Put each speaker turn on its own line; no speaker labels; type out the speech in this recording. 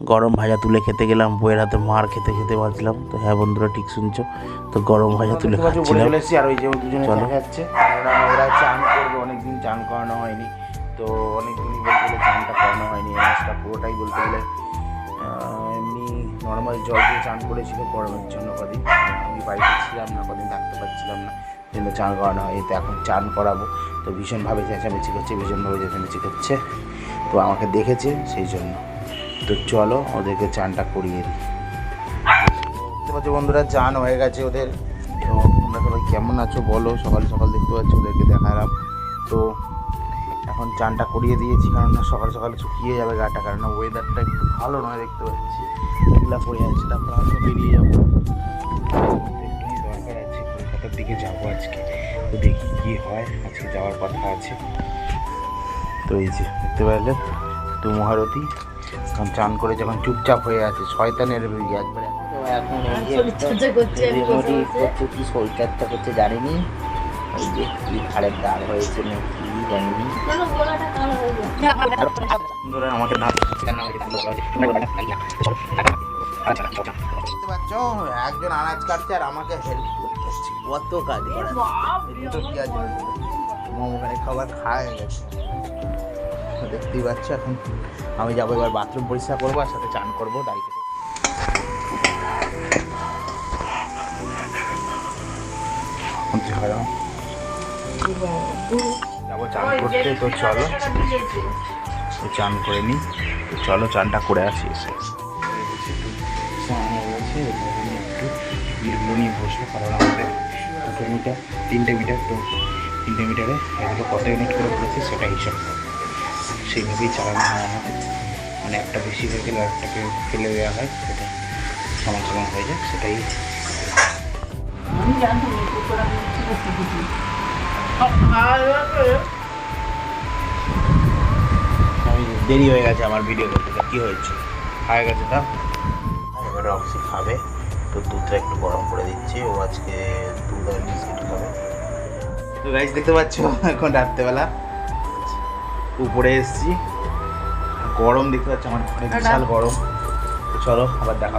গরম ভাজা তুলে খেতে গেলাম, বইয়ের হাতে মার খেতে খেতে বাঁচলাম। তো হ্যাঁ বন্ধুরা, ঠিক শুনছো, তো গরম ভাজা তুলে খাচ্ছিলাম।
আর ওই যে দুজনে দেখা যাচ্ছে, ওরা চান করবে, অনেকদিন চান করানো হয়নি। তো অনেকদিনই বলতে গেলে চানটা করানো হয়নি, এই মাসটা পুরোটাই বলতে গেলে এমনি নর্মাল জল দিয়ে চান করেছিল গরমের জন্য কদিন। আমি বাড়িতে ছিলাম না, কদিন থাকতে পারছিলাম না, জন্য চান করানো হয়। তো এখন চান করাবো, তো ভীষণভাবে চেঁচামেচি করছে, ভীষণভাবে চেঁচামেচি করছে। তো আমাকে দেখেছে সেই জন্য। তো চলো ওদেরকে চানটা করিয়ে দিই। দেখতে পাচ্ছ বন্ধুরা, চান হয়ে গেছে ওদের। তো তোমরা সবাই কেমন আছো বলো? সকাল সকাল দেখতে পাচ্ছ ওদেরকে দেখালাম। তো এখন চানটা করিয়ে দিয়েছি, কারণ না সকাল সকাল শুকিয়ে যাবে গাটা, কারণ ওয়েদারটা একটু ভালো নয়, দেখতে পাচ্ছি মেঘলা পড়ে আছে। তারপর আমিও বেরিয়ে যাবো, একটুখানি দরকার আছে, কলকাতার দিকে যাবো আজকে। তো দেখি কী হয়, আজকে যাওয়ার কথা আছে। তো এই যে দেখতে পারলে তো মহারথী এখন চান করে যখন চুপচাপ হয়ে আছে, শয়তানের বেরিয়ে একবারে এখন কি শরীরচর্চা করছে জানিনি। ওই যে কি ঘাড়ের দাগ হয়েছে না কি জানিনি। আমাকে দেখতে পাচ্ছ একজন আনাজ কাটছে আর আমাকে হেল্প করছে, কত কাজ করে। মোমোখানে খাবার খাওয়া গেছে, দেখতেই পাচ্ছ। এখন আমি যাবো এবার বাথরুম পরিষ্কার করবো, আর সাথে চান করবো দাঁড়িয়ে। যাবো চান করতে, তো চলো চান করে নিই। তো চলো চানটা করে আসি। এসে একটু ইটগুলো নিয়ে বসবো, কারণ আমাদের 2 মিটার 3টে মিটার, তো 3টে মিটারে এগুলো কত ইউনিট করে পড়েছে সেটা হিসাব করবো, সেইভাবেই চালানো হয় আমাদের। মানে একটা বেশি হয়ে গেলে আরেকটাকে ফেলে দেওয়া হয়, সেটা সমান সমান হয়ে যায়, সেটাই। আমি দেরি হয়ে গেছে আমার ভিডিও করতে, কী হয়েছে হয়ে গেছে তা। এবার অক্সি খাবে, তো দুধটা একটু গরম করে দিচ্ছি, ও আজকে দুধ আর বিস্কিট খাবে। তো গাইস দেখতে পাচ্ছ এখন রাত্রেবেলা উপরে এসেছি, গরম দেখতে পাচ্ছ আমার ঘরে, বিশাল গরম। তো চলো আবার দেখা